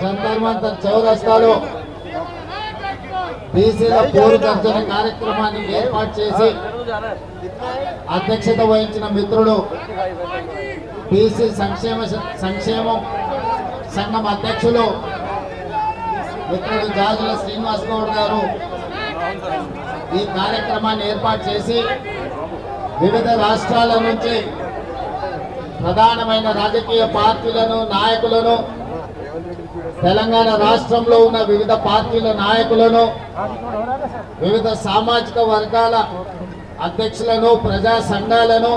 జంతర్ మంతర్ చౌరస్తాలో బీసీల పోరు గర్జన కార్యక్రమాన్ని ఏర్పాటు చేసి అధ్యక్షత వహించిన మిత్రుడు బీసీ సంక్షేమం సంఘం అధ్యక్షులు మిత్రుడు జాజుల శ్రీనివాస్ గౌడ్ గారు ఈ కార్యక్రమాన్ని ఏర్పాటు చేసి వివిధ రాష్ట్రాల నుంచి ప్రధానమైన రాజకీయ పార్టీలను నాయకులను తెలంగాణ రాష్ట్రంలో ఉన్న వివిధ పార్టీల నాయకులను వివిధ సామాజిక వర్గాల అధ్యక్షులను ప్రజా సంఘాలను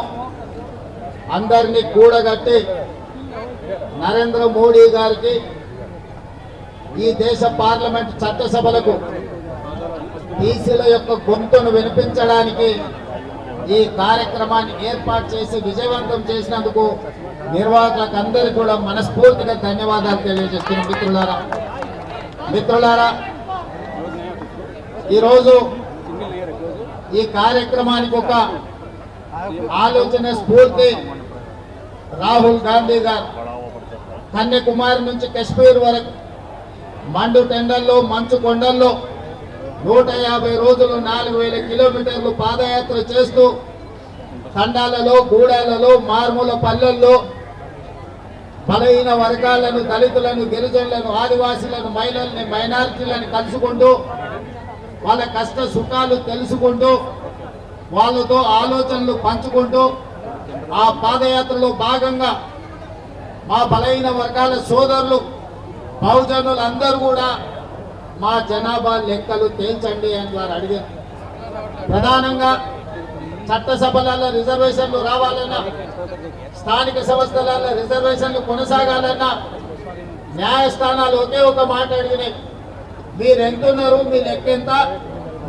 అందరినీ కూడగట్టి నరేంద్ర మోడీ గారికి ఈ దేశ పార్లమెంట్ చట్టసభలకు బీసీల యొక్క గొంతును వినిపించడానికి ఈ కార్యక్రమాన్ని ఏర్పాటు చేసి విజయవంతం చేసినందుకు నిర్వాహకులకు అందరికీ కూడా మనస్ఫూర్తిగా ధన్యవాదాలు తెలియజేస్తున్నాం. మిత్రులారా ఈరోజు ఈ కార్యక్రమానికి ఒక ఆలోచన స్ఫూర్తి రాహుల్ గాంధీ గారు కన్యాకుమారి నుంచి కశ్మీర్ వరకు మండు టెండల్లో మంచు కొండల్లో 150 రోజులు 4000 కిలోమీటర్లు పాదయాత్ర చేస్తూ తండాలలో గూడాలలో మారుమూల పల్లెల్లో బలహీన వర్గాలను దళితులను గిరిజనులను ఆదివాసీలను మహిళల్ని మైనారిటీలను కలుసుకుంటూ వాళ్ళ కష్ట సుఖాలు తెలుసుకుంటూ వాళ్ళతో ఆలోచనలు పంచుకుంటూ ఆ పాదయాత్రలో భాగంగా మా బలహీన వర్గాల సోదరులు బహుజనులు అందరూ కూడా మా జనాభా లెక్కలు తేల్చండి అని వారు అడిగారు. ప్రధానంగా చట్టసభలలో రిజర్వేషన్లు రావాలన్నా స్థానిక సంస్థలలో రిజర్వేషన్లు కొనసాగాలన్నా న్యాయస్థానాలు ఒకే ఒక మాట అడిగినాయి, మీరు ఎంతున్నారు, మీ లెక్క ఎంత,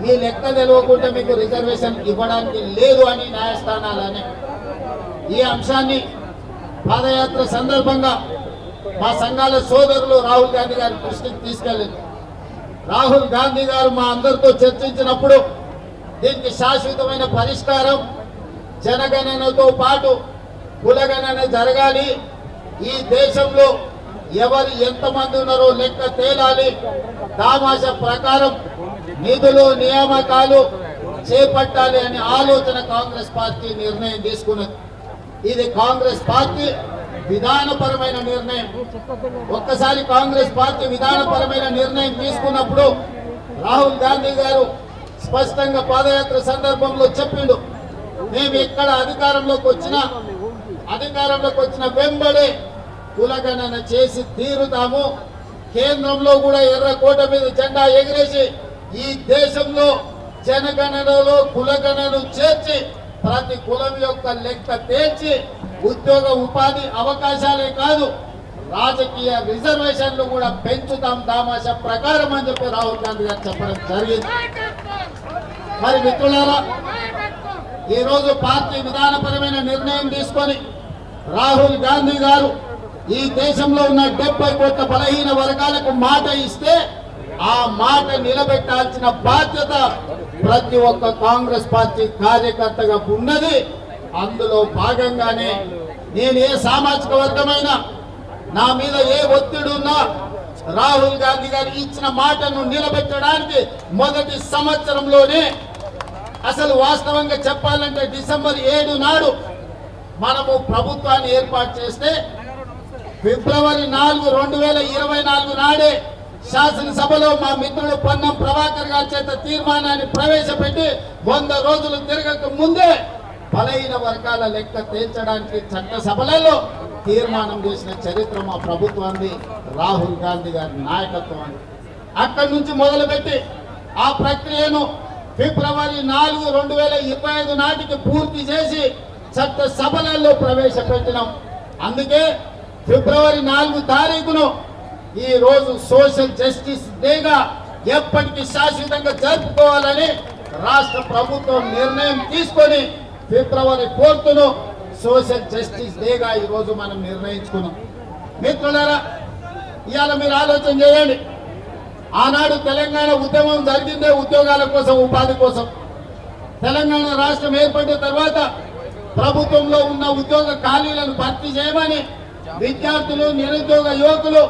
మీ లెక్క తెలియకుండా మీకు రిజర్వేషన్ ఇవ్వడానికి లేదు అని న్యాయస్థానాలనే ఈ అంశాన్ని పాదయాత్ర సందర్భంగా మా సంఘాల సోదరులు రాహుల్ గాంధీ గారి దృష్టికి తీసుకెళ్ళింది. రాహుల్ గాంధీ గారు మా అందరితో చర్చించినప్పుడు దీనికి శాశ్వతమైన పరిష్కారం జనగణనతో పాటు కులగణన జరగాలి, ఈ దేశంలో ఎవరు ఎంతమంది ఉన్నారో లెక్క తేలాలి, దామాష ప్రకారం నిధులు నియామకాలు చేపట్టాలి అనే ఆలోచన కాంగ్రెస్ పార్టీ నిర్ణయం తీసుకున్నది. ఇది కాంగ్రెస్ పార్టీ విధానపరమైన నిర్ణయం. ఒక్కసారి కాంగ్రెస్ పార్టీ విధానపరమైన నిర్ణయం తీసుకున్నప్పుడు రాహుల్ గాంధీ గారు స్పష్టంగా పాదయాత్ర సందర్భంలో చెప్పిండు, మేము ఎక్కడ అధికారంలోకి వచ్చిన వెంబడే కులగణన చేసి తీరుతాము, కేంద్రంలో కూడా ఎర్రకోట మీద జెండా ఎగిరేసి ఈ దేశంలో జనగణనలో కులగణను చేర్చి ప్రతి కులం యొక్క లెక్క తేల్చి ఉద్యోగ ఉపాధి అవకాశాలే కాదు రాజకీయ రిజర్వేషన్లు కూడా పెంచుతాం దామాష ప్రకారం అని చెప్పి రాహుల్ గాంధీ గారు చెప్పడం జరిగింది. మరి మిత్రులారా ఈరోజు పార్టీ విధానపరమైన నిర్ణయం తీసుకొని రాహుల్ గాంధీ గారు ఈ దేశంలో ఉన్న 70 కోట్ల బలహీన వర్గాలకు మాట ఇస్తే ఆ మాట నిలబెట్టాల్సిన బాధ్యత ప్రతి ఒక్క కాంగ్రెస్ పార్టీ కార్యకర్తగా ఉన్నది. అందులో భాగంగానే నేను ఏ సామాజిక వర్గమైనా నా మీద ఏ ఒత్తిడి ఉన్నా రాహుల్ గాంధీ గారు ఇచ్చిన మాటను నిలబెట్టడానికి మొదటి సంవత్సరంలోనే, అసలు వాస్తవంగా చెప్పాలంటే డిసెంబర్ 7 నాడు మనము ప్రభుత్వాన్ని ఏర్పాటు చేస్తే ఫిబ్రవరి 4, 2024 నాడే శాసనసభలో మా మిత్రుడు పొన్నం ప్రభాకర్ గారి చేత తీర్మానాన్ని ప్రవేశపెట్టి 100 రోజులు తిరగక ముందే బలహీన వర్గాల లెక్క తేల్చడానికి చట్టసభలలో తీర్మానం చేసిన చరిత్ర మా ప్రభుత్వాన్ని, రాహుల్ గాంధీ గారి నాయకత్వాన్ని. అక్కడి నుంచి మొదలుపెట్టి ఆ ప్రక్రియను ఫిబ్రవరి 4, 2025 నాటికి పూర్తి చేసి చట్టసభలలో ప్రవేశపెట్టినాం. అందుకే ఫిబ్రవరి 4 తారీఖును ఈ రోజు సోషల్ జస్టిస్ డేగా ఎప్పటికీ శాశ్వతంగా జరుపుకోవాలని రాష్ట్ర ప్రభుత్వం నిర్ణయం తీసుకొని ఫిబ్రవరి 4ను సోషల్ జస్టిస్ డేగా ఈ రోజు మనం నిర్ణయించుకున్నాం. మిత్రులారా ఇవాళ మీరు ఆలోచన చేయండి, ఆనాడు తెలంగాణ ఉద్యమం జరిగిందే ఉద్యోగాల కోసం, ఉపాధి కోసం. తెలంగాణ రాష్ట్రం ఏర్పడిన తర్వాత ప్రభుత్వంలో ఉన్న ఉద్యోగ ఖాళీలను భర్తీ చేయమని విద్యార్థులు, నిరుద్యోగ యువకులు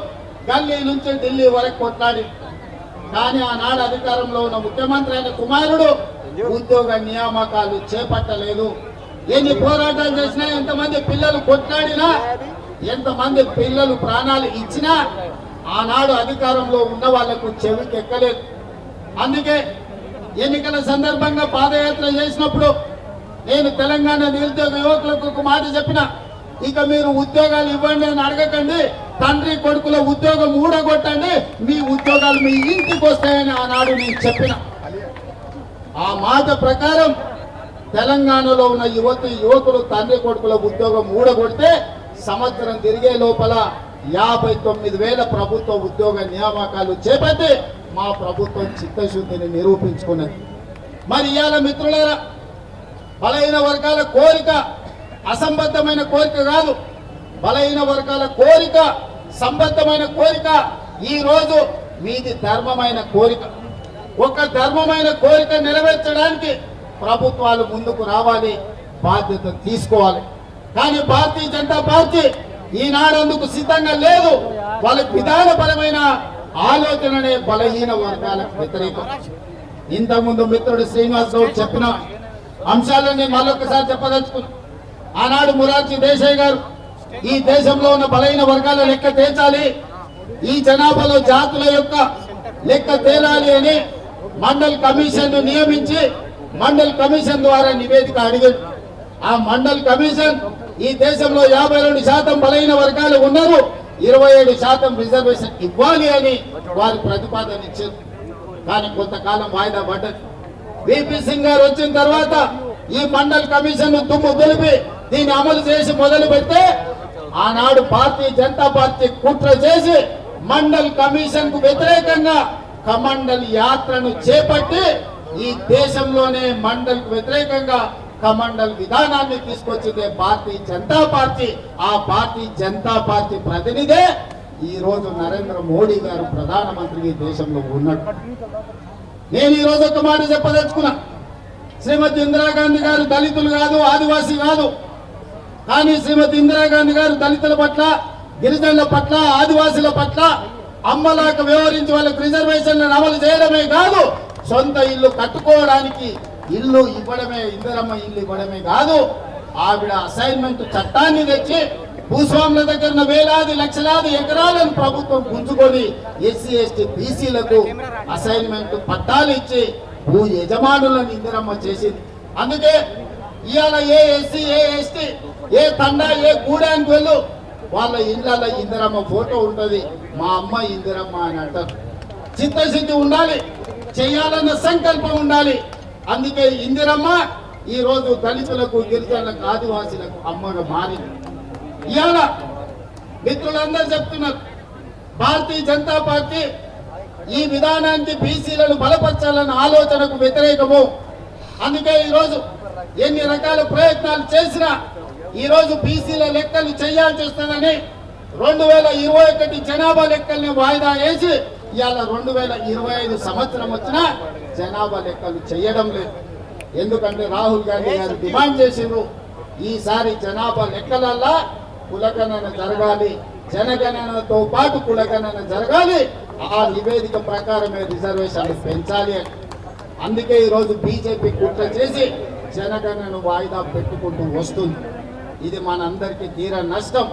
గల్లీ నుంచి ఢిల్లీ వరకు కొట్లాడి. కానీ ఆనాడు అధికారంలో ఉన్న ముఖ్యమంత్రి అయిన కుమారుడు ఉద్యోగ నియామకాలు చేపట్టలేదు. ఎన్ని పోరాటాలు చేసినా, ఎంతమంది పిల్లలు కొట్లాడినా, ఎంతమంది పిల్లలు ప్రాణాలు ఇచ్చినా ఆనాడు అధికారంలో ఉన్న వాళ్లకు చెవికి ఎక్కలేదు. అందుకే ఎన్నికల సందర్భంగా పాదయాత్ర చేసినప్పుడు నేను తెలంగాణ నిరుద్యోగ యువకులకు ఒక మాట చెప్పిన, ఇక మీరు ఉద్యోగాలు ఇవ్వండి అని అడగకండి, తండ్రి కొడుకుల ఉద్యోగం ఊడగొట్టండి, మీ ఉద్యోగాలు మీ ఇంటికి వస్తాయని ఆనాడు నేను చెప్పిన. ఆ మాట ప్రకారం తెలంగాణలో ఉన్న యువకులు తండ్రి కొడుకుల ఉద్యోగం ఊడగొడితే సంవత్సరం తిరిగే లోపల 59,000 ప్రభుత్వ ఉద్యోగ నియామకాలు చేపట్టి మా ప్రభుత్వం చిత్తశుద్ధిని నిరూపించుకున్నది. మరి ఇవాళ మిత్రులారా, బలహీన వర్గాల కోరిక అసంబద్ధమైన కోరిక కాదు, బలహీన వర్గాల కోరిక సంబద్ధమైన కోరిక. ఈ రోజు మీది ధర్మమైన కోరిక. ఒక ధర్మమైన కోరిక నెరవేర్చడానికి ప్రభుత్వాలు ముందుకు రావాలి, బాధ్యత తీసుకోవాలి. కానీ భారతీయ జనతా పార్టీ ఈనాడు అందుకు సిద్ధంగా లేదు. వాళ్ళకి విధానపరమైన ఆలోచననే బలహీన వర్గాలకు వ్యతిరేకం. ఇంతకుముందు మిత్రుడు శ్రీనివాస్ గౌడ్ చెప్పిన అంశాలన్నీ మళ్ళొక్కసారి చెప్పదలుచుకున్నా. ఆనాడు మొరార్జీ దేశాయ్ గారు ఈ దేశంలో ఉన్న బలహీన వర్గాల లెక్క తేల్చాలి, ఈ జనాభాలో జాతుల యొక్క లెక్క తేలాలి అని మండల్ కమిషన్ నియమించి మండల్ కమిషన్ ద్వారా నివేదిక అడిగాడు. ఆ మండల్ కమిషన్ ఈ దేశంలో 52% బలహీన వర్గాలు ఉన్నారు, 27% రిజర్వేషన్ ఇవ్వాలి అని వారి ప్రతిపాదన ఇచ్చారు. కానీ కొంతకాలం వాయిదా పడ్డది. విపి సింగ్ గారు వచ్చిన తర్వాత ఈ మండల్ కమిషన్ దుమ్ము దులిపి దీన్ని అమలు చేసి మొదలు పెడితే ఆనాడు భారతీయ జనతా పార్టీ కుట్ర చేసి మండల్ కమిషన్ కు వ్యతిరేకంగా కమండల్ యాత్రను చేపట్టి ఈ దేశంలోనే మండల్ కు వ్యతిరేకంగా కమండల్ విధానాన్ని తీసుకొచ్చిందే భారతీయ జనతా పార్టీ. ఆ భారతీయ జనతా పార్టీ ప్రతినిధే ఈ రోజు నరేంద్ర మోడీ గారు ప్రధానమంత్రి ఈ దేశంలో ఉన్నాడు. నేను ఈ రోజు ఒక మాట చెప్పదలుచుకున్నా. శ్రీమతి ఇందిరాగాంధీ గారు దళితులు కాదు, ఆదివాసీ కాదు. కానీ శ్రీమతి ఇందిరాగాంధీ గారు దళితుల పట్ల, గిరిజనుల పట్ల, ఆదివాసుల పట్ల అమ్మలాగా వ్యవహరించి వాళ్ళకు రిజర్వేషన్లను అమలు చేయడమే కాదు, సొంత ఇల్లు కట్టుకోవడానికి ఇల్లు ఇవ్వడమే, ఇందిరమ్మ ఇల్లు ఇవ్వడమే కాదు, ఆవిడ అసైన్మెంట్ చట్టాన్ని తెచ్చి భూస్వాముల దగ్గర వేలాది లక్షలాది ఎకరాలను ప్రభుత్వం గుంజుకొని ఎస్సీ ఎస్టీ బీసీలకు అసైన్మెంట్ పట్టాలు ఇచ్చి భూ యజమానులను ఇందిరమ్మ చేసింది. అందుకే ఇవాళ ఏ ఎస్సీ ఏ ఎస్టీ ఏ తండా ఏ గూడానికి వెళ్ళు వాళ్ళ ఇళ్ళ ఇందిరమ్మ ఫోటో ఉంటది, మా అమ్మ ఇందిరమ్మ అని అంటారు. చిత్తశుద్ధి ఉండాలి, చేయాలన్న సంకల్పం ఉండాలి. అందుకే ఇందిరమ్మ ఈ రోజు దళితులకు, గిరిజనులకు, ఆదివాసీలకు అమ్మగా మారింది. ఇవాళ మిత్రులందరూ చెప్తున్నారు భారతీయ జనతా పార్టీ ఈ విధానానికి బీసీలను బలపరచాలన్న ఆలోచనకు వ్యతిరేకము. అందుకే ఈరోజు ఎన్ని రకాల ప్రయత్నాలు చేసినా ఈరోజు బీసీల లెక్కలు చేయాల్సి వస్తుందని 2021 జనాభా లెక్కల్ని వాయిదా వేసి ఇవాళ 2025 సంవత్సరం వచ్చినా జనాభా లెక్కలు చేయడం లేదు. ఎందుకంటే రాహుల్ గాంధీ గారు డిమాండ్ చేసిండ్రు, ఈసారి జనాభా లెక్కలల్లా కులగణన జరగాలి, జనగణనతో పాటు కులగణన జరగాలి, ఆ నివేదిక ప్రకారమే రిజర్వేషన్లు పెంచాలి అని. అందుకే ఈరోజు బీజేపీ కుట్ర చేసి జనగణనను వాయిదా పెట్టుకుంటూ వస్తుంది. ఇది మనందరికీ తీర నష్టం.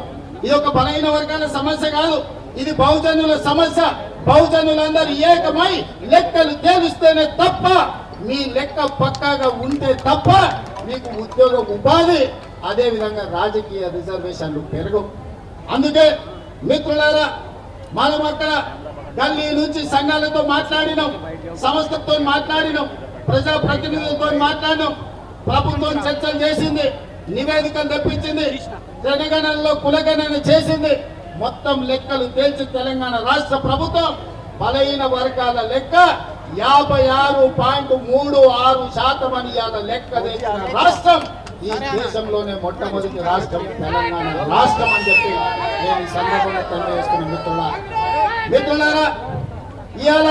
ఇది ఒక బలహీన వర్గాల సమస్య కాదు, ఇది బహుజనుల సమస్య. బహుజనులందరూ ఏకమై లెక్కలు తేలిస్తేనే తప్ప, మీ లెక్క పక్కాగా ఉంటే తప్ప మీకు ఉద్యోగ ఉపాధి, అదే విధంగా రాజకీయ రిజర్వేషన్లు పెరగవు. అందుకే మిత్రులారా, మనం అక్కడ గల్లీ నుంచి సంఘాలతో మాట్లాడినాం, సంస్థలతో మాట్లాడినాం, ప్రజా ప్రతినిధులతో మాట్లాడినాం, ప్రభుత్వం చర్చలు చేసింది, నివేదికలు తెప్పించింది, జనగణనలో కులగణన చేసింది. మొత్తం లెక్కలు తేల్చి తెలంగాణ రాష్ట్ర ప్రభుత్వం బలహీన వర్గాల లెక్క 56.36% అని లెక్క తెచ్చిన రాష్ట్రం ఈ దేశంలోనే మొట్టమొదటి రాష్ట్రం తెలంగాణ రాష్ట్రం అని చెప్పి నేను ఈ సందర్భంగా తెలియజేస్తున్న మిత్రులారా, ఇవాళ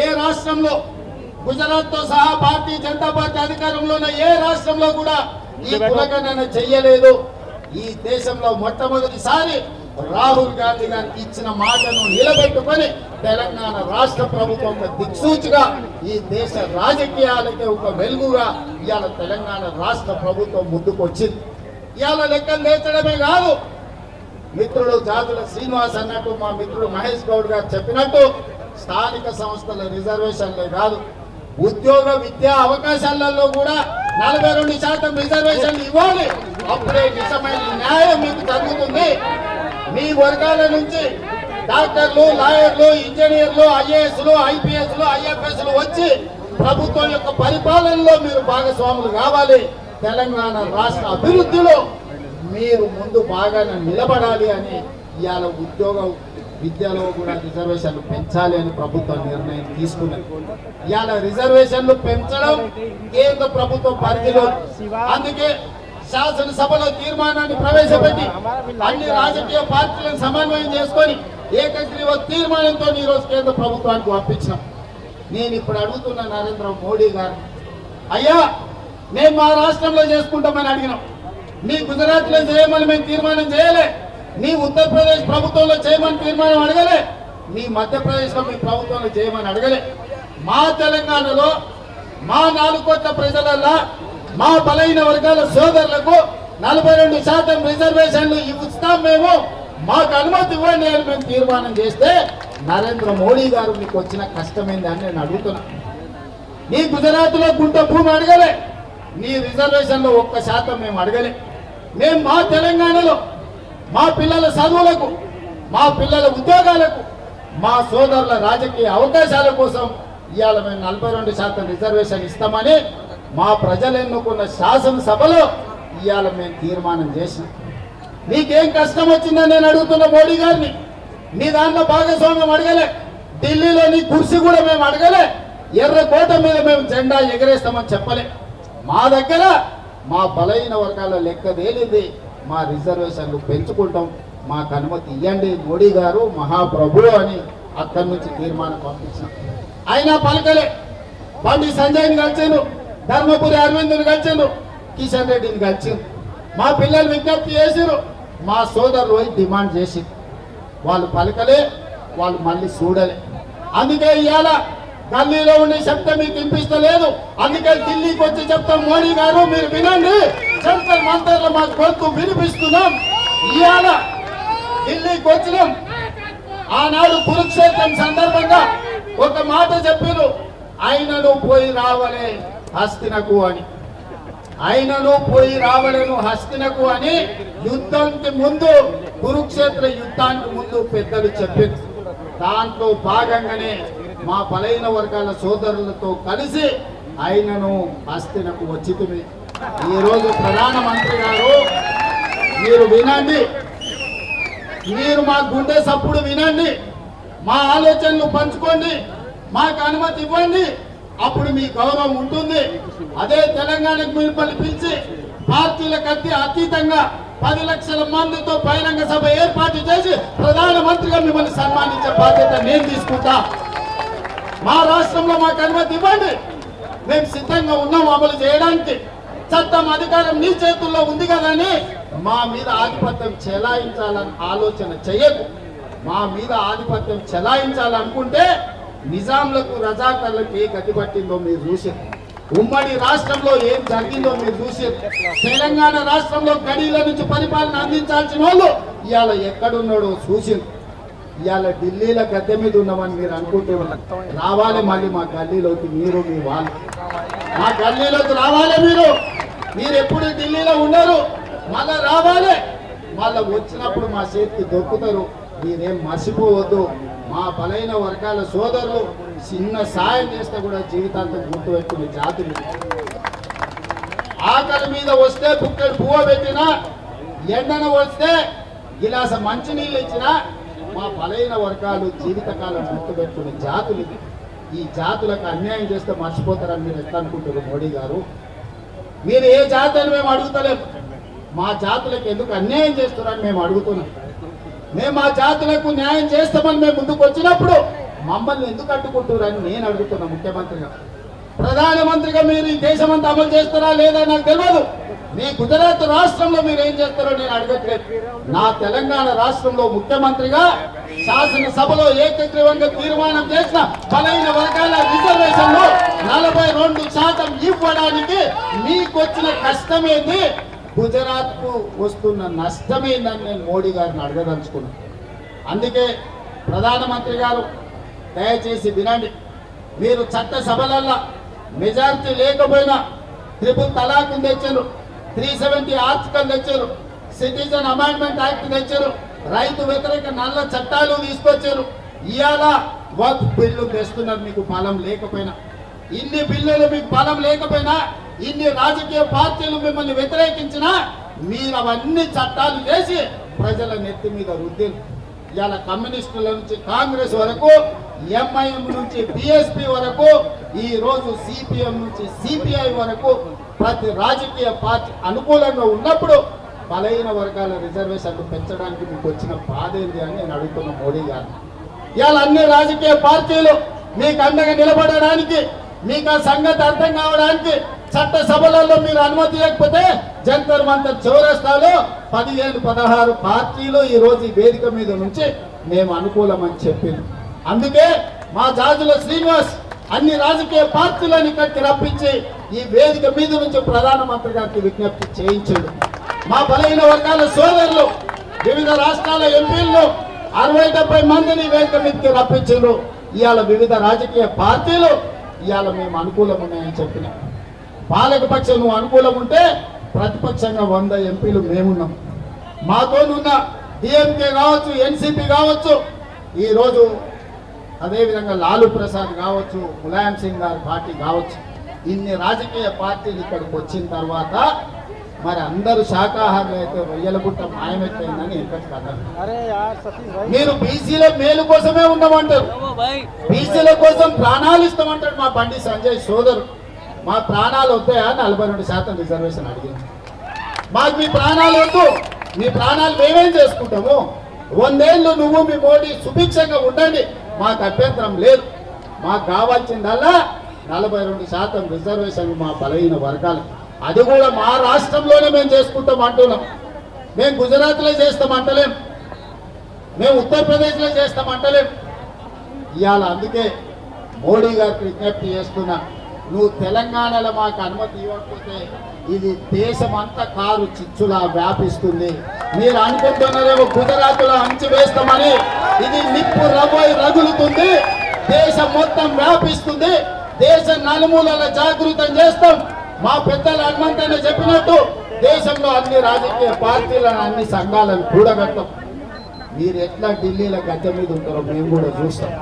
ఏ రాష్ట్రంలో గుజరాత్ తో సహా భారతీయ జనతా పార్టీ అధికారంలో ఉన్న ఏ రాష్ట్రంలో కూడా ఈ కులగణన చెయ్యలేదు. ఈ దేశంలో మొట్టమొదటిసారి రాహుల్ గాంధీ గారికి ఇచ్చిన మాటను నిలబెట్టుకొని తెలంగాణ రాష్ట్ర ప్రభుత్వం ఒక దిక్సూచిగా ఈ దేశ రాజకీయాలకి ఒక వెలుగుగా ఇవాళ తెలంగాణ రాష్ట్ర ప్రభుత్వం ముందుకు వచ్చింది. ఇవాళ లెక్కలు లేచడమే కాదు, మిత్రుడు జాతుల శ్రీనివాస్ అన్నట్టు మా మిత్రుడు మహేష్ గౌడ్ గారు చెప్పినట్టు స్థానిక సంస్థల రిజర్వేషన్లే కాదు, ఉద్యోగ విద్యా అవకాశాలలో కూడా 42% రిజర్వేషన్లు ఇవ్వాలి. అప్పుడే నిజమైన న్యాయం మీకు జరుగుతుంది. మీ వర్గాల నుంచి డాక్టర్లు, లాయర్లు, ఇంజనీర్లు, ఐఏఎస్లు, ఐపీఎస్లు, ఐఎఫ్ఎస్లు వచ్చి ప్రభుత్వం యొక్క పరిపాలనలో మీరు భాగస్వాములు కావాలి. తెలంగాణ రాష్ట్ర అభివృద్ధిలో మీరు ముందు బాగానే నిలబడాలి అని ఇవాళ ఉద్యోగ విద్యలో కూడా రిజర్వేషన్లు పెంచాలి అని ప్రభుత్వం నిర్ణయం తీసుకున్నది. ఇవాళ రిజర్వేషన్లు పెంచడం కేంద్ర ప్రభుత్వం పరిధిలో, అందుకే శాసనసభలో తీర్మానాన్ని ప్రవేశపెట్టి అన్ని రాజకీయ పార్టీలను సమన్వయం చేసుకొని ఏకగ్రీవ తీర్మానంతో ఈ రోజు కేంద్ర ప్రభుత్వానికి పంపించినాం. నేను ఇప్పుడు అడుగుతున్న నరేంద్ర మోడీ గారు, అయ్యా మేము మా రాష్ట్రంలో చేసుకుంటామని అడిగినాం, మీ గుజరాత్ లో చేయమని మేము తీర్మానం చేయలే, మీ ఉత్తరప్రదేశ్ ప్రభుత్వంలో చేయమని తీర్మానం అడగలే, మీ మధ్యప్రదేశ్ లో మీ ప్రభుత్వంలో చేయమని అడగలే. మా తెలంగాణలో మా 4 కోట్ల ప్రజలల్లో మా బలైన వర్గాల సోదరులకు 42% రిజర్వేషన్లు ఇస్తాం, మేము మాకు అనుమతి ఇవ్వండి అని మేము తీర్మానం చేస్తే నరేంద్ర మోడీ గారు మీకు వచ్చిన కష్టమైంది అని నేను అడుగుతున్నా. నీ గుజరాత్ లో గుంట భూమి అడగలే, నీ రిజర్వేషన్లో 1% మేము అడగలే. మేము మా తెలంగాణలో మా పిల్లల చదువులకు, మా పిల్లల ఉద్యోగాలకు, మా సోదరుల రాజకీయ అవకాశాల కోసం ఇవాళ మేము 42% రిజర్వేషన్ ఇస్తామని మా ప్రజలు ఎన్నుకున్న శాసనసభలో ఇవాళ మేము తీర్మానం చేసినాం. నీకేం కష్టం వచ్చిందని నేను అడుగుతున్న మోడీ గారిని. నీ దాంట్లో భాగస్వామ్యం అడగలే, ఢిల్లీలో నీ కుర్చీ కూడా మేము అడగలే, ఎర్రకోట మీద మేము జెండా ఎగరేస్తామని చెప్పలే. మా దగ్గర మా బలైన వర్గాల లెక్క తేలింది, మా రిజర్వేషన్లు పెంచుకుంటాం, మాకు అనుమతి ఇవ్వండి మోడీ గారు మహాప్రభు అని అక్కడి నుంచి తీర్మానం పంపించాం. అయినా పలకలే. బండి సంజయ్ని కలిసిండు, ధర్మపురి అరవింద్ని కలిసిండు, కిషన్ రెడ్డిని కలిసిండు. మా పిల్లలు విజ్ఞప్తి చేసిరు, మా సోదరులు పోయి డిమాండ్ చేసి వాళ్ళు పలకలే, వాళ్ళు మళ్ళీ చూడలే. అందుకే ఇవాళ గల్లీలో ఉండే శబ్దం మీకు వినిపిస్తలేదు. అందుకే ఢిల్లీకి వచ్చి చెప్తాం, మోడీ గారు మీరు వినండి, జంతర్ మంతర్లో మా గొంతు వినిపిస్తున్నాం. ఇవాళ ఢిల్లీకి వచ్చినాం. ఆనాడు కురుక్షేత్రం సందర్భంగా ఒక మాట చెప్పారు, ఆయనను పోయి రావలే హస్తినకు అని, ఆయనను పోయి రావలేను హస్తినకు అని యుద్ధానికి ముందు, కురుక్షేత్ర యుద్ధానికి ముందు పెద్దలు చెప్పారు. దాంట్లో భాగంగానే మా బలైన వర్గాల సోదరులతో కలిసి ఆయనను హస్తినకు వచ్చింది. ఈరోజు ప్రధానమంత్రి గారు మీరు వినండి, మీరు మా గుండె సప్పుడు వినండి, మా ఆలోచనలు పంచుకోండి, మాకు అనుమతి ఇవ్వండి, అప్పుడు మీ గౌరవం ఉంటుంది. అదే తెలంగాణకు మిమ్మల్ని పిలిచి పార్టీలకు అతీతంగా 10 లక్షల మందితో బహిరంగ సభ ఏర్పాటు చేసి ప్రధానమంత్రిగా మిమ్మల్ని సన్మానించే బాధ్యత నేను తీసుకుంటా. మా రాష్ట్రంలో మాకు అనుమతి ఇవ్వండి, మేము సిద్ధంగా ఉన్నాం అమలు చేయడానికి. చట్టం అధికారం నీ చేతుల్లో ఉంది కదని మా మీద ఆధిపత్యం చెలాయించాలని ఆలోచన చేయకు. మా మీద ఆధిపత్యం చెలాయించాలనుకుంటే నిజాంలకు, రజాకర్లకు ఏ గతి పట్టిందో మీరు చూసారు. ఉమ్మడి రాష్ట్రంలో ఏం జరిగిందో మీరు చూసారు. తెలంగాణ రాష్ట్రంలో గడీల నుంచి పరిపాలన అందించాల్సిన వాళ్ళు ఇవాళ ఎక్కడున్నాడో చూసారు. ఇవాళ ఢిల్లీలో గద్దె మీద ఉన్నామని మీరు అనుకుంటే రావాలి మళ్ళీ మా గల్లీలోకి, మీరు మీ వాళ్ళు మా గల్లీలోకి రావాలి. మీరు ఎప్పుడు ఢిల్లీలో ఉండరు, మళ్ళా రావాలి. మళ్ళా వచ్చినప్పుడు మా చేతికి దొరుకుతారు. మీరేం మర్చిపోవద్దు. మా బలైన వర్గాల సోదరులు చిన్న సాయం చేస్తే కూడా జీవితాంతం గుర్తుపెట్టుకునే జాతులు. ఆకలి మీద వస్తే బుక్కడు పువ్వ పెట్టినా, ఎండన వస్తే గిలాస మంచినీళ్ళు ఇచ్చినా మా బలైన వర్గాలు జీవితకాలం గుర్తుపెట్టుకునే జాతులు. ఈ జాతులకు అన్యాయం చేస్తే మర్చిపోతారని మీరు ఎట్లా అనుకుంటారు మోడీ గారు? మీరు ఏ జాతి అని మేము అడుగుతలేము, మా జాతులకు ఎందుకు అన్యాయం చేస్తారని మేము అడుగుతున్నాం. మేము ఆ జాతులకు న్యాయం చేస్తామని మేము ముందుకు వచ్చినప్పుడు మమ్మల్ని ఎందుకు అడ్డుకుంటున్నారని నేను అడుగుతున్నా. ముఖ్యమంత్రిగా, ప్రధానమంత్రిగా మీరు ఈ దేశమంతా అమలు చేస్తారా లేదా నాకు తెలియదు. మీ గుజరాత్ రాష్ట్రంలో మీరు ఏం చేస్తారో నేను అడగట్లేదు. నా తెలంగాణ రాష్ట్రంలో ముఖ్యమంత్రిగా శాసనసభలో ఏకగ్రీవంగా తీర్మానం చేసిన బలైన వర్గాల రిజర్వేషన్ 42% ఇవ్వడానికి మీకు వచ్చిన కష్టమేంది, గుజరాత్ కు వస్తున్న నష్టమేందని నేను మోడీ గారిని అడగదలుచుకున్నాను. అందుకే ప్రధానమంత్రి గారు దయచేసి వినండి. మీరు చట్టసభలల్లో మెజారిటీ లేకపోయినా ట్రిపుల్ తలాక్ తెచ్చారు, 370 ఆర్టికల్ తెచ్చారు, సిటిజన్ అమెండ్మెంట్ యాక్ట్ తెచ్చారు, రైతు వ్యతిరేక నల్ల చట్టాలు తీసుకొచ్చారు. ఇవాళ వక్ఫ్ బిల్లు తెస్తున్నారు. మీకు బలం లేకపోయినా, ఇన్ని బిల్లులు మీకు బలం లేకపోయినా, ఇన్ని రాజకీయ పార్టీలు మిమ్మల్ని వ్యతిరేకించినా మీరు అవన్నీ చట్టాలు చేసి ప్రజల నెత్తి మీద రుద్దారు. ఇవాళ కమ్యూనిస్టుల నుంచి కాంగ్రెస్ వరకు, ఎంఐఎం నుంచి బిఎస్పీ వరకు, ఈ రోజు సిపిఎం నుంచి సిపిఐ వరకు ప్రతి రాజకీయ పార్టీ అనుకూలంగా ఉన్నప్పుడు బలైన వర్గాల రిజర్వేషన్లు పెంచడానికి మీకు వచ్చిన బాధ ఏంది అని నేను అడుగుతున్న మోడీ గారు. ఇవాళ అన్ని రాజకీయ పార్టీలు మీకు అండగా నిలబడడానికి, మీకు ఆ సంగతి అర్థం కావడానికి చట్టసభలలో మీరు అనుమతి లేకపోతే జంతర్ మంతర్ చౌరస్తాలో 15-16 పార్టీలు ఈ రోజు ఈ వేదిక మీద నుంచి మేము అనుకూలమని చెప్పింది. అందుకే మా జాజుల శ్రీనివాస్ అన్ని రాజకీయ పార్టీలను ఇక్కడికి రప్పించి ఈ వేదిక మీద నుంచి ప్రధానమంత్రి గారికి విజ్ఞప్తి చేయించాడు. మా బలహీన వర్గాల సోదరులు వివిధ రాష్ట్రాల ఎంపీలను 60-70 మందిని వేదిక మీదకి రప్పించారు. ఇవాళ వివిధ రాజకీయ పార్టీలు ఇవాళ మేము అనుకూలం ఉన్నాయని చెప్పిన. పాలకపక్షం నువ్వు అనుకూలం ఉంటే ప్రతిపక్షంగా 100 ఎంపీలు మేమున్నాం. మాతోనున్న డిఎంకే కావచ్చు, ఎన్సిపి కావచ్చు, ఈరోజు అదేవిధంగా లాలూ ప్రసాద్ కావచ్చు, ములాయం సింగ్ గారి పార్టీ కావచ్చు, ఇన్ని రాజకీయ పార్టీలు ఇక్కడికి వచ్చిన తర్వాత మరి అందరూ శాఖాహారులు అయితే రొయ్యల గుట్ట మాయమైపోయిందని ఎక్కడికి కదా. మీరు బీసీల మేలు కోసమే ఉన్నామంటారు, బీసీల కోసం ప్రాణాలు ఇస్తామంటాడు మా బండి సంజయ్ సోదరు. మా ప్రాణాలు వద్దాయా? 42% రిజర్వేషన్ అడిగింది. మాకు మీ ప్రాణాలు వద్దు, మీ ప్రాణాలు మేమేం చేసుకుంటాము. 100 ఏళ్ళు నువ్వు మీ మోడీ సుభిక్షంగా ఉండండి, మాకు అభ్యంతరం లేదు. మాకు కావాల్సిందల్లా 42% రిజర్వేషన్ మా బలహీన వర్గాలు. అది కూడా మా రాష్ట్రంలోనే మేము చేసుకుంటాం అంటున్నాం. మేము గుజరాత్లో చేస్తామంటలేం, మేము ఉత్తరప్రదేశ్లో చేస్తామంటలేం. ఇవాళ అందుకే మోడీ గారికి విజ్ఞప్తి చేస్తున్నా, నువ్వు తెలంగాణలో మాకు అనుమతి ఇవ్వకపోతే ఇది దేశమంతా కారు చిచ్చులా వ్యాపిస్తుంది. మీరు అనుకుంటున్నారేమో గుజరాత్లో అంచి వేస్తామని, ఇది నిప్పు రగులుతుంది, దేశం మొత్తం వ్యాపిస్తుంది. దేశ నలుమూలల జాగృతం చేస్తాం. మా పెద్దలు హనుమంతనే చెప్పినట్టు దేశంలో అన్ని రాజకీయ పార్టీలను, అన్ని సంఘాలను కూడగట్టం. మీరు ఎట్లా ఢిల్లీలో గద్దె మీద ఉంటారో మేము కూడా చూస్తాం.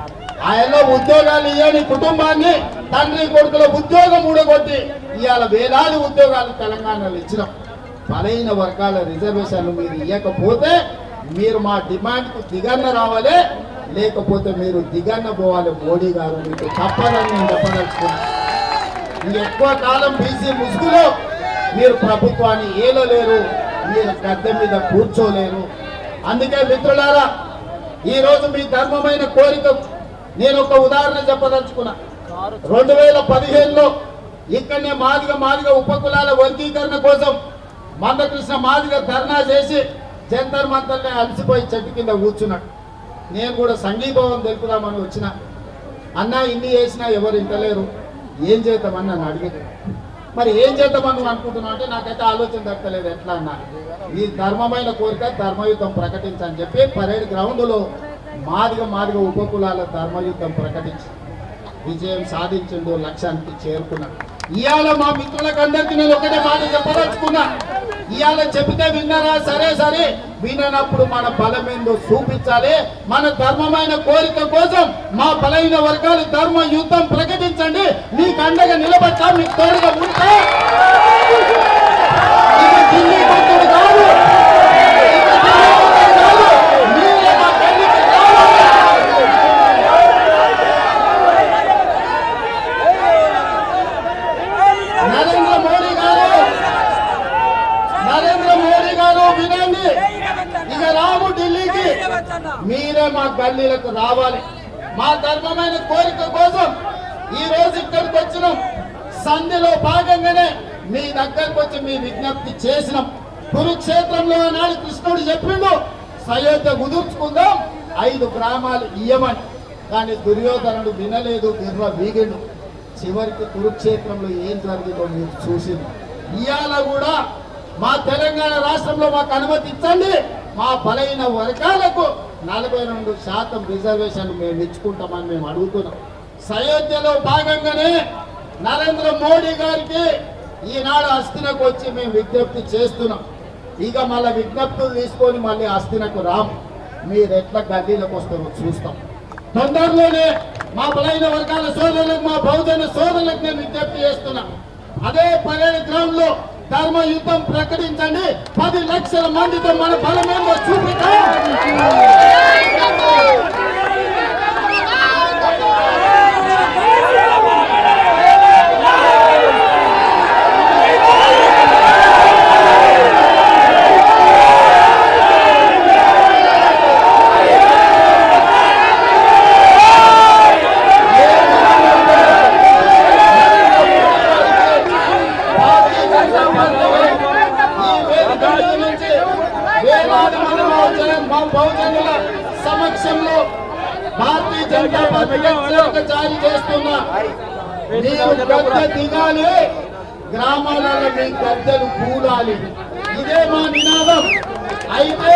ఆయనలో ఉద్యోగాలు ఇవ్వని కుటుంబాన్ని తండ్రి కొడుకుల ఉద్యోగం ఊడగొట్టి ఇవాళ వేలాది ఉద్యోగాలు తెలంగాణలో ఇచ్చినాం. బలహీన వర్గాల రిజర్వేషన్లు మీరు ఇవ్వకపోతే మీరు మా డిమాండ్కు దిగన్న రావాలి, లేకపోతే మీరు దిగన్న పోవాలి. మోడీ గారు మీకు తప్పదని నేను చెప్పదలుచుకున్నాను. ఎక్కువ కాలం బీసీ ముసుగులో మీరు ప్రభుత్వాన్ని ఏలలేరు, మీరు గద్దె మీద కూర్చోలేరు. అందుకే మిత్రులారా, ఈరోజు మీ ధర్మమైన కోరిక నేను ఒక ఉదాహరణ చెప్పదలుచుకున్నా. 2015లో ఇక్కడనే మాదిగ ఉపకులాల వర్గీకరణ కోసం మందకృష్ణ మాదిగ ధర్నా చేసి జంతర్ మంతర్నే అలసిపోయి చెట్టు కింద కూర్చున్నాడు. నేను కూడా సంఘీభావం తెలుపుదామని వచ్చిన. అన్నా ఇన్ని చేసినా ఎవరు ఇంటలేరు, ఏం చేద్దామని నన్ను అడిగారు. మరి ఏం చేద్దామని నువ్వు అనుకుంటున్నావు అంటే నాకైతే ఆలోచన దక్కలేదు. ఎట్లా అన్నా, ఈ ధర్మమైన కోరిక ధర్మయుద్ధం ప్రకటించని చెప్పి పరేడ్ గ్రౌండ్లో మాదిగ ఉపకులాల ధర్మయుద్ధం ప్రకటించి విజయం సాధించిండు, లక్ష్యానికి చేరుకున్నాడు. ఇవాళ మా మిత్రులకు అందరికీ నేను ఒకటే మాట చెప్పదలుచుకున్నా. ఇవాళ చెబితే విన్నారా? సరే విననప్పుడు మన బలం ఏందో చూపించాలి. మన ధర్మమైన కోరిక కోసం మా బలైన వర్గాలు ధర్మ యుద్ధం ప్రకటించండి. మీకు అండగా నిలబడతా, మీకు తోడుగా ఉంటా. ఇది ఢిల్లీ కొట్టుడు కాదు, వినండి. ఇక రాము ఢిల్లీకి, మీరే మా గల్లీలకు రావాలి. మా ధర్మమైన కోరిక కోసం ఈ రోజు ఇక్కడికి వచ్చినాం. సంధిలో భాగంగానే మీ దగ్గరకు వచ్చి మీ విజ్ఞప్తి చేసినాం. కురుక్షేత్రంలో ఆనాడు కృష్ణుడు చెప్పిండు సయోధ్య కుదుర్చుకుందాం 5 గ్రామాలు ఇయ్యమని. కానీ దుర్యోధనుడు వినలేదు, బిర్ర వీగిండు. చివరికి కురుక్షేత్రంలో ఏం జరిగిందో మీరు చూసింది. ఇవాళ కూడా మా తెలంగాణ రాష్ట్రంలో మాకు అనుమతి ఇచ్చండి, మా బలైన వర్గాలకు 42% రిజర్వేషన్లు మేము ఇచ్చుకుంటామని మేము అడుగుతున్నాం. సయోధ్యలో భాగంగానే నరేంద్ర మోడీ గారికి ఈనాడు హస్తినకు వచ్చి మేము విజ్ఞప్తి చేస్తున్నాం. ఇక మళ్ళీ విజ్ఞప్తులు తీసుకొని మళ్ళీ హస్తినకు రాము. మీరు ఎట్లా గల్లీలకు వస్తారో చూస్తాం. తొందరలోనే మా బలైన వర్గాల సోదరులకు, మా బహుజన సోదరులకు నేను విజ్ఞప్తి చేస్తున్నా. అదే పరేడ్ గ్రౌండ్ లో ధర్మ యుద్ధం ప్రకటించండి. 10 లక్షల మందితో మన బలమేందో చూపిద్దాం. బహుజనుల సమక్షంలో భారతీయ జనతా పార్టీ జారీ చేస్తున్నా. మీరు గద్దె దిగాలి, గ్రామాలలో మీ గద్దెలు కూడాలి. ఇదే మా నినాదం. అయితే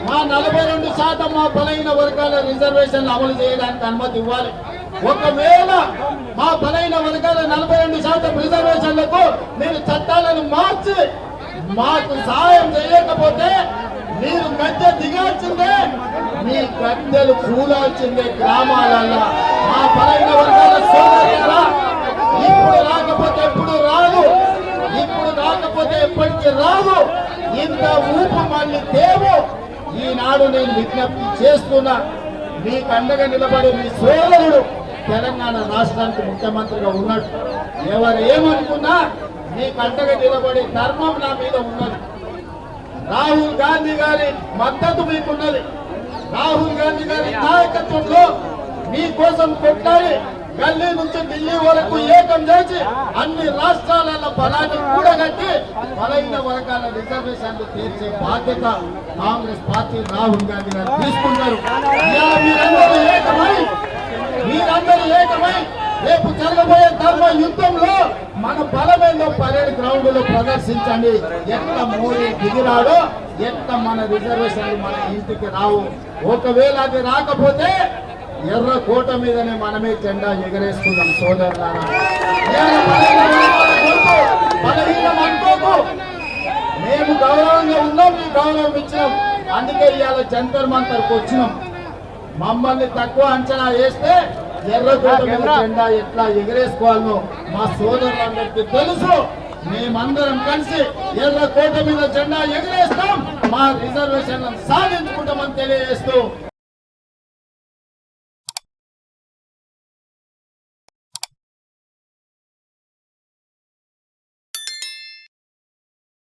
మా 42% మా బలైన వర్గాల రిజర్వేషన్లు అమలు చేయడానికి అనుమతి ఇవ్వాలి. ఒకవేళ మా బలైన వర్గాల 42% రిజర్వేషన్లకు మీరు చట్టాలను మార్చి మాకు సహాయం చేయకపోతే మీరు గద్దె దిగాల్సిందే, మీ గద్దెలు కూలాల్సిందే గ్రామాలలో. మా బలైన వర్గాల సోదరులారా, ఇప్పుడు రాకపోతే ఎప్పుడు రాదు, ఇప్పుడు రాకపోతే ఎప్పటికీ రాదు. ఇంత ఊపు మళ్ళీ తేవు. ఈనాడు నేను విజ్ఞప్తి చేస్తున్నా, మీకు అండగా నిలబడే మీ సోదరుడు తెలంగాణ రాష్ట్రానికి ముఖ్యమంత్రిగా ఉన్నాడు. ఎవరు ఏమనుకున్నా మీకు అండగా నిలబడే ధర్మం నా మీద ఉన్నది. రాహుల్ గాంధీ గారి మద్దతు మీకున్నది. రాహుల్ గాంధీ గారి నాయకత్వంలో మీకోసం కొట్టాలి. గల్లీ నుంచి ఢిల్లీ వరకు ఏకం చేసి అన్ని రాష్ట్రాలలో బలాన్ని కూడగట్టి బలైన వర్గాల రిజర్వేషన్లు తీర్చే బాధ్యత కాంగ్రెస్ పార్టీ రాహుల్ గాంధీ గారు తీసుకున్నారు. మీరందరూ ఏకమై రేపు జరగబోయే ధర్మ యుద్ధంలో మన బలమేందో పరేడ్ గ్రౌండ్ లో ప్రదర్శించండి. ఎంత మోడీ దిగిరాడో, ఎంత మన రిజర్వేషన్లు మన ఇంటికి రావు. ఒకవేళ అది రాకపోతే ఎర్ర కోట మీదనే మనమే జెండా ఎగరేసుకుందాం సోదరులారా. బలహీనం అనుకోకు, మేము గౌరవంగా ఉన్నాం, మీ గౌరవం ఇచ్చినాం. అందుకే ఇవాళ జంతర్ మంతర్కి వచ్చినాం. మమ్మల్ని తక్కువ అంచనా వేస్తే ఎర్రకోట మీద జెండా ఎట్లా ఎగరేసుకోవాలో మా సోదరులందరికీ తెలుసు. మేమందరం కలిసి ఎర్రకోట మీద జెండా ఎగరేస్తాం, మా రిజర్వేషన్లను సాధించుకుంటామని తెలియజేస్తూ